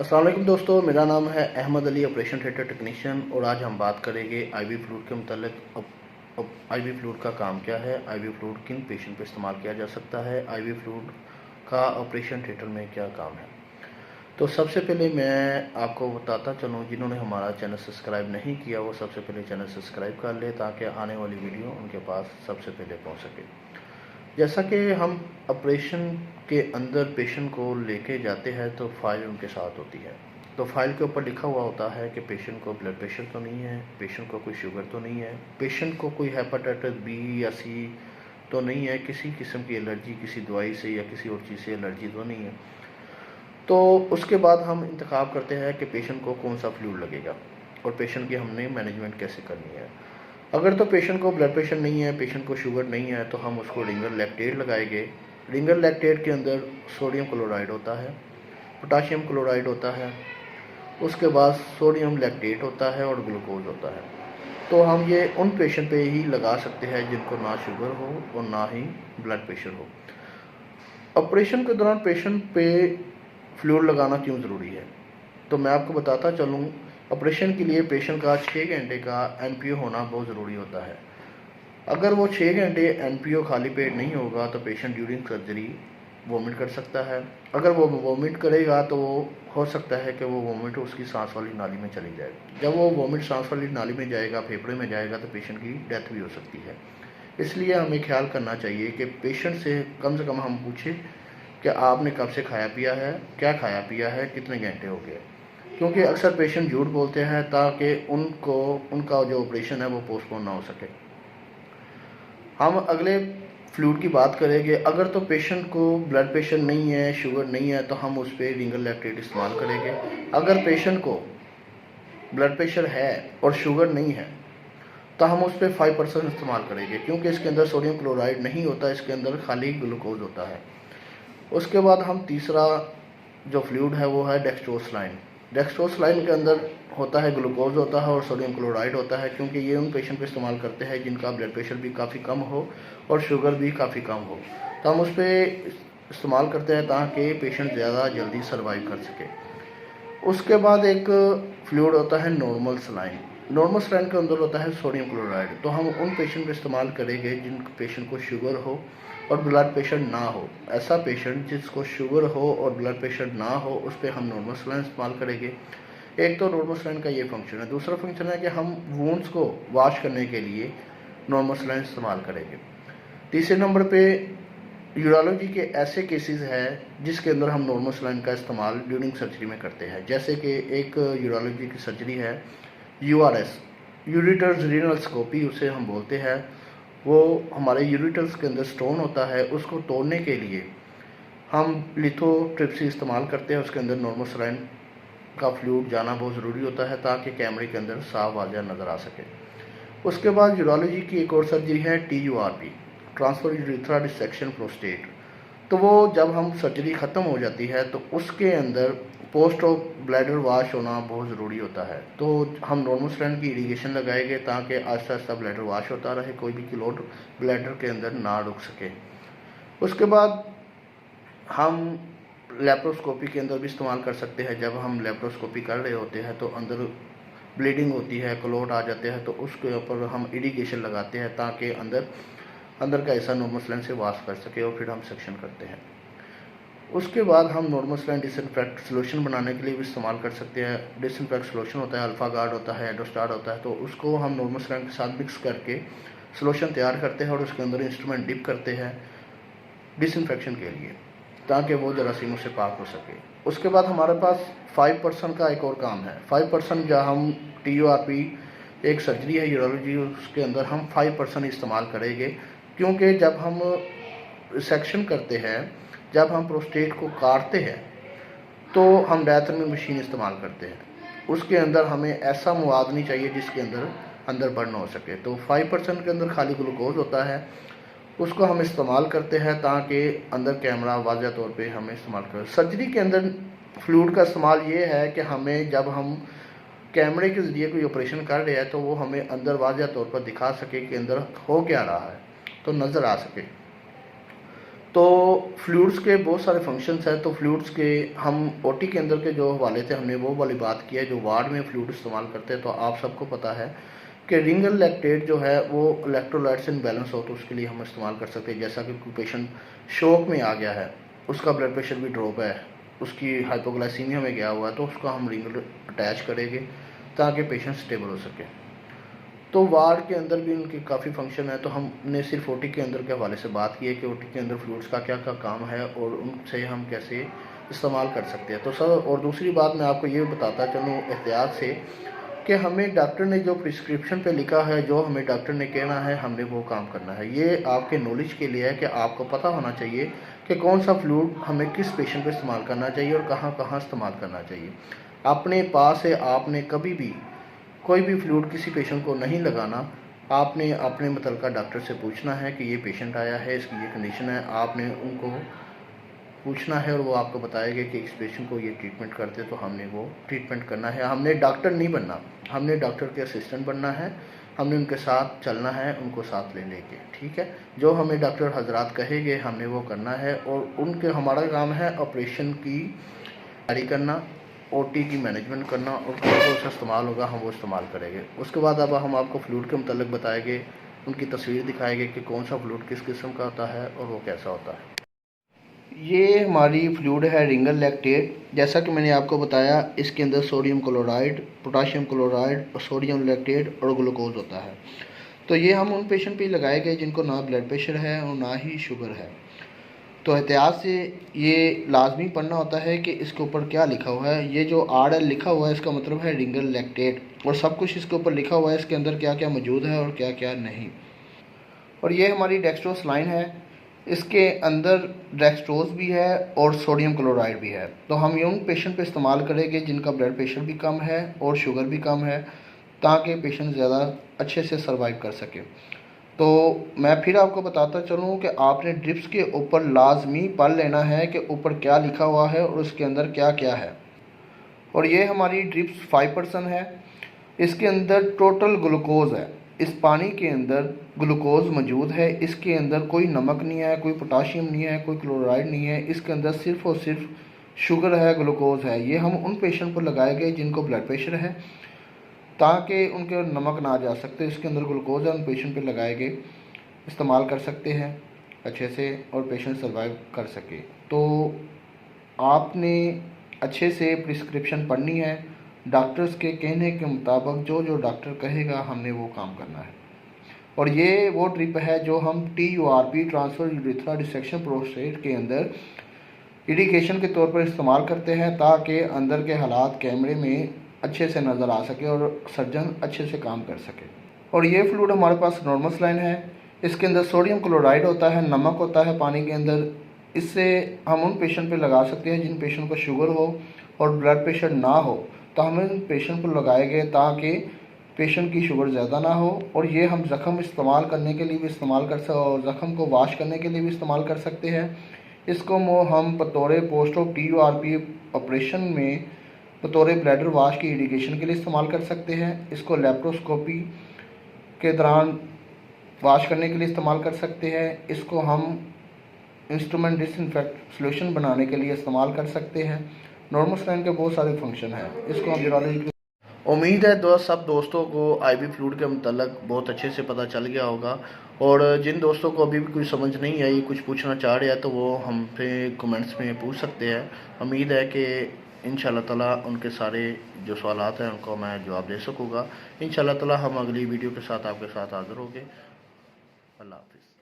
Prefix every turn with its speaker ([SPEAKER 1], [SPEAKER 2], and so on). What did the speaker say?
[SPEAKER 1] अस्सलाम वालेकुम दोस्तों, मेरा नाम है Ahmad Ali, operation theatre technician. और आज हम बात करेंगे आईवी फ्लूइड के मतलब। अब आईवी फ्लूइड का काम क्या है, आईवी फ्लूइड किन पेशेंट पे इस्तेमाल किया जा सकता है, आईवी फ्लूइड का ऑपरेशन थिएटर में क्या काम है। तो सबसे पहले मैं आपको बताता चलूँ, जिन्होंने हमारा चैनल सब्सक्राइब नहीं किया वो सबसे पहले चैनल सब्सक्राइब कर ले, ताकि आने वाली वीडियो उनके पास सबसे पहले पहुँच सके। जैसा कि हम ऑपरेशन के अंदर पेशेंट को लेके जाते हैं तो फाइल उनके साथ होती है। तो फाइल के ऊपर लिखा हुआ होता है कि पेशेंट को ब्लड प्रेशर तो नहीं है, पेशेंट को कोई शुगर तो नहीं है, पेशेंट को कोई हेपेटाइटिस बी या सी तो नहीं है, किसी किस्म की एलर्जी किसी दवाई से या किसी और चीज़ से एलर्जी तो नहीं है। तो उसके बाद हम इंतखाब करते हैं कि पेशेंट को कौन सा फ्लूइड लगेगा और पेशेंट की हमने मैनेजमेंट कैसे करनी है। अगर तो पेशेंट को ब्लड प्रेशर नहीं है, पेशेंट को शुगर नहीं है, तो हम उसको रिंगर लैक्टेट लगाएंगे। रिंगर लैक्टेट के अंदर सोडियम क्लोराइड होता है, पोटाशियम क्लोराइड होता है, उसके बाद सोडियम लैक्टेट होता है और ग्लूकोज होता है। तो हम ये उन पेशेंट पे ही लगा सकते हैं जिनको ना शुगर हो और ना ही ब्लड प्रेशर हो। ऑपरेशन के दौरान पेशेंट पे फ्लूइड लगाना क्यों ज़रूरी है, तो मैं आपको बताता चलूँ। ऑपरेशन के लिए पेशेंट का 6 घंटे का एनपीओ होना बहुत ज़रूरी होता है। अगर वो 6 घंटे एनपीओ खाली पेट नहीं होगा तो पेशेंट ड्यूरिंग सर्जरी वोमिट कर सकता है। अगर वो वोमिट करेगा तो वो हो सकता है कि वो वोमिट उसकी सांस वाली नाली में चली जाए। जब वो वोमिट सांस वाली नाली में जाएगा, फेफड़े में जाएगा, तो पेशेंट की डेथ भी हो सकती है। इसलिए हमें ख्याल करना चाहिए कि पेशेंट से कम हम पूछें कि आपने कब से खाया पिया है, क्या खाया पिया है, कितने घंटे हो गए। क्योंकि अक्सर पेशेंट झूठ बोलते हैं ताकि उनको उनका जो ऑपरेशन है वो पोस्टपोन ना हो सके। हम अगले फ्लूइड की बात करेंगे। अगर तो पेशेंट को ब्लड प्रेशर नहीं है, शुगर नहीं है, तो हम उस पर रिंगर लैक्टेट इस्तेमाल करेंगे। अगर पेशेंट को ब्लड प्रेशर है और शुगर नहीं है तो हम उस पर 5% इस्तेमाल करेंगे, क्योंकि इसके अंदर सोडियम क्लोराइड नहीं होता, इसके अंदर खाली ग्लूकोज होता है। उसके बाद हम तीसरा जो फ्लूइड है वो है डेक्सट्रोसलाइन। डेक्सट्रोसलाइन के अंदर होता है ग्लूकोज होता है और सोडियम क्लोराइड होता है, क्योंकि ये उन पेशेंट पे इस्तेमाल करते हैं जिनका ब्लड प्रेशर भी काफ़ी कम हो और शुगर भी काफ़ी कम हो। तो हम उस पर इस्तेमाल करते हैं ताकि पेशेंट ज़्यादा जल्दी सर्वाइव कर सके। उसके बाद एक फ्लूइड होता है नॉर्मल सलाइन। नॉर्मल सलाइन के अंदर होता है सोडियम क्लोराइड। तो हम उन पेशेंट पे इस्तेमाल करेंगे जिन पेशेंट को शुगर हो और ब्लड प्रेशर ना हो। ऐसा पेशेंट जिसको शुगर हो और ब्लड प्रेशर ना हो, उस पर हम नॉर्मल सलाइन इस्तेमाल करेंगे। एक तो नॉर्मल सलाइन का ये फंक्शन है। दूसरा फंक्शन है कि हम वूंड्स को वॉश करने के लिए नॉर्मल सलाइन इस्तेमाल करेंगे। तीसरे नंबर पे यूरोलॉजी के ऐसे केसेस हैं जिसके अंदर हम नॉर्मल सलाइन का इस्तेमाल ड्यूरिंग सर्जरी में करते हैं। जैसे कि एक यूरोलॉजी की सर्जरी है यूआरएस, यूरेटर्स रीनलस्कोपी उसे हम बोलते हैं। वो हमारे यूरेटर्स के अंदर स्टोन होता है, उसको तोड़ने के लिए हम लिथोट्रिप्सी इस्तेमाल करते हैं। उसके अंदर नॉर्मल सलाइन का फ्लूइड जाना बहुत ज़रूरी होता है ताकि कैमरे के अंदर साफ वाज़ह नज़र आ सके। उसके बाद यूरोलॉजी की एक और सर्जरी है TURP, transfer urethra dissection prostate. तो वो जब हम सर्जरी ख़त्म हो जाती है तो उसके अंदर पोस्ट ऑफ ब्लैडर वाश होना बहुत ज़रूरी होता है। तो हम नॉर्मल सलाइन की इरीगेशन लगाएंगे ताकि आहिस्ता आहिस्ता ब्लैडर वाश होता रहे, कोई भी क्लॉट ब्लैडर के अंदर ना रुक सके। उसके बाद हम लेप्रोस्कोपी के अंदर भी इस्तेमाल कर सकते हैं। जब हम लेप्रोस्कोपी कर रहे होते हैं तो अंदर ब्लीडिंग होती है, क्लॉट आ जाते हैं, तो उसके ऊपर हम इरीगेशन लगाते हैं ताकि अंदर का हिस्सा नॉर्मल सलाइन से वाश कर सके और फिर हम सेक्शन करते हैं। उसके बाद हम नॉर्मल सलाइन डिसइंफेक्ट सोल्यूशन बनाने के लिए भी इस्तेमाल कर सकते हैं। डिसइंफेक्ट सोल्यूशन होता है, अल्फा गार्ड होता है, एडोस्टार होता है, तो उसको हम नॉर्मल सलाइन के साथ मिक्स करके सोल्यूशन तैयार करते हैं और उसके अंदर इंस्ट्रूमेंट डिप करते हैं डिसइंफेक्शन के लिए, ताकि वो जरासीमों से पाक हो सके। उसके बाद हमारे पास 5% का एक और काम है। 5% जहाँ हम TURP एक सर्जरी है यूरोलॉजी, उसके अंदर हम 5% इस्तेमाल करेंगे, क्योंकि जब हम सेक्शन करते हैं, जब हम प्रोस्टेट को काटते हैं, तो हम डायथर्मी मशीन इस्तेमाल करते हैं। उसके अंदर हमें ऐसा मवाद नहीं चाहिए जिसके अंदर बर्न हो सके। तो 5% के अंदर खाली ग्लूकोज होता है, उसको हम इस्तेमाल करते हैं ताकि अंदर कैमरा वाज़ह तौर पे हमें इस्तेमाल करें। सर्जरी के अंदर फ्लूइड का इस्तेमाल ये है कि हमें जब हम कैमरे के ज़रिए कोई ऑपरेशन कर रहे हैं तो वो हमें अंदर वाज़ह तौर पर दिखा सके कि अंदर हो क्या रहा है, तो नज़र आ सके। तो फ्लूइड्स के बहुत सारे फंक्शंस हैं। तो फ्लूइड्स के हम ओटी के अंदर के जो हवाले थे हमने वो वाली बात की है, जो वार्ड में फ्लूइड इस्तेमाल करते हैं। तो आप सबको पता है कि रिंगल लैक्टेट जो है वो इलेक्ट्रोलाइट्स इनबैलेंस हो तो उसके लिए हम इस्तेमाल कर सकते हैं। जैसा कि कोई पेशेंट शॉक में आ गया है, उसका ब्लड प्रेशर भी ड्रॉप है, उसकी हाइपोग्लाइसीमिया में गया हुआ है, तो उसका हम रिंगल अटैच करेंगे ताकि पेशेंट स्टेबल हो सके। तो वार्ड के अंदर भी उनके काफ़ी फंक्शन है। तो हमने सिर्फ ओटी के अंदर के हवाले से बात की है कि ओटी के अंदर फ्लूइड्स का क्या क्या काम है और उनसे हम कैसे इस्तेमाल कर सकते हैं। तो सर, और दूसरी बात मैं आपको ये बताता चलूँ एहतियात से कि हमें डॉक्टर ने जो प्रिस्क्रिप्शन पे लिखा है, जो हमें डॉक्टर ने कहना है, हमने वो काम करना है। ये आपके नॉलेज के लिए है कि आपको पता होना चाहिए कि कौन सा फ्लूइड हमें किस पेशेंट पे इस्तेमाल करना चाहिए और कहाँ कहाँ इस्तेमाल करना चाहिए। अपने पास से आपने कभी भी कोई भी फ्लूइड किसी पेशेंट को नहीं लगाना। आपने अपने मुतल्लिका डॉक्टर से पूछना है कि ये पेशेंट आया है, इसकी ये कंडीशन है। आपने उनको पूछना है और वो आपको बताएंगे कि इस पेशेंट को ये ट्रीटमेंट करते, तो हमने वो ट्रीटमेंट करना है। हमने डॉक्टर नहीं बनना, हमने डॉक्टर के असिस्टेंट बनना है। हमने उनके साथ चलना है, उनको साथ ले लेके, ठीक है। जो हमें डॉक्टर हजरात कहेंगे हमने वो करना है और उनके हमारा काम है ऑपरेशन की तैयारी करना, ओटी की मैनेजमेंट करना और जो उसका इस्तेमाल होगा हम वो इस्तेमाल करेंगे। उसके बाद अब हम आपको फ्लूइड के मतलब बताएंगे, उनकी तस्वीर दिखाएंगे कि कौन सा फ्लूइड किस किस्म का होता है और वो कैसा होता है। ये हमारी फ्लूइड है रिंगल लैक्टेट। जैसा कि मैंने आपको बताया, इसके अंदर सोडियम क्लोराइड, पोटाशियम क्लोराइड और सोडियम लैक्टेट और ग्लूकोज होता है। तो ये हम उन पेशेंट पे लगाए गए जिनको ना ब्लड प्रेशर है और ना ही शुगर है। तो एहतियात से ये लाजमी पढ़ना होता है कि इसके ऊपर क्या लिखा हुआ है। ये जो RL लिखा हुआ है इसका मतलब है रिंगल लैक्टेट, और सब कुछ इसके ऊपर लिखा हुआ है, इसके अंदर क्या क्या मौजूद है और क्या क्या नहीं। और ये हमारी डेक्सट्रोज लाइन है, इसके अंदर डेक्सट्रोज भी है और सोडियम क्लोराइड भी है। तो हम ये उन पेशेंट पे इस्तेमाल करेंगे जिनका ब्लड प्रेशर भी कम है और शुगर भी कम है, ताकि पेशेंट ज़्यादा अच्छे से सर्वाइव कर सके। तो मैं फिर आपको बताता चलूँ कि आपने ड्रिप्स के ऊपर लाजमी पढ़ लेना है कि ऊपर क्या लिखा हुआ है और उसके अंदर क्या क्या है। और ये हमारी ड्रिप्स 5% है। इसके अंदर टोटल ग्लूकोज है, इस पानी के अंदर ग्लूकोज मौजूद है। इसके अंदर कोई नमक नहीं है, कोई पोटाशियम नहीं है, कोई क्लोराइड नहीं है। इसके अंदर सिर्फ़ और सिर्फ शुगर है, ग्लूकोज है। ये हम उन पेशेंट पर लगाए गए जिनको ब्लड प्रेशर है, ताकि उनके नमक ना जा सकते। इसके अंदर ग्लूकोज है, उन पेशेंट पर लगाए गए, इस्तेमाल कर सकते हैं अच्छे से और पेशेंट सर्वाइव कर सके। तो आपने अच्छे से प्रिस्क्रिप्शन पढ़नी है, डॉक्टर्स के कहने के मुताबिक जो जो डॉक्टर कहेगा हमने वो काम करना है। और ये वो ड्रिप है जो हम TURP transfer urethra dissection prostate के अंदर इरिगेशन के तौर पर इस्तेमाल करते हैं, ताकि अंदर के हालात कैमरे में अच्छे से नज़र आ सके और सर्जन अच्छे से काम कर सके। और ये फ्लूइड हमारे पास नॉर्मल सलाइन है। इसके अंदर सोडियम क्लोराइड होता है, नमक होता है पानी के अंदर। इससे हम उन पेशेंट पे लगा सकते हैं जिन पेशेंट को शुगर हो और ब्लड प्रेशर ना हो, तो हमें उन पेशेंट पर लगाएंगे ताकि पेशेंट की शुगर ज़्यादा ना हो। और ये हम ज़ख़म इस्तेमाल करने के लिए भी इस्तेमाल कर सकते और ज़ख़म को वाश करने के लिए भी इस्तेमाल कर सकते हैं। इसको हम बतौर पोस्ट ऑफ TURP ऑपरेशन में बतौर ब्लैडर वाश की इरिगेशन के लिए इस्तेमाल कर सकते हैं। इसको लेप्रोस्कोपी के दौरान वाश करने के लिए इस्तेमाल कर सकते हैं। इसको हम इंस्ट्रूमेंट डिसइंफेक्ट सोल्यूशन बनाने के लिए इस्तेमाल कर सकते हैं। नॉर्मल स्लाइन के बहुत सारे फंक्शन हैं। इसको हम यूरोलॉजी। उम्मीद है सब दोस्तों को IV फ्लूइड के मतलब बहुत अच्छे से पता चल गया होगा। और जिन दोस्तों को अभी भी कुछ समझ नहीं आई, कुछ पूछना चाह रहे हैं, तो वो हमसे कमेंट्स में पूछ सकते हैं। उम्मीद है कि इंशाल्लाह ताला उनके सारे जो सवालात हैं उनको मैं जवाब दे सकूँगा। इंशाल्लाह ताला हम अगली वीडियो के साथ आपके साथ हाज़िर होंगे। अल्लाह हाफ़िज़।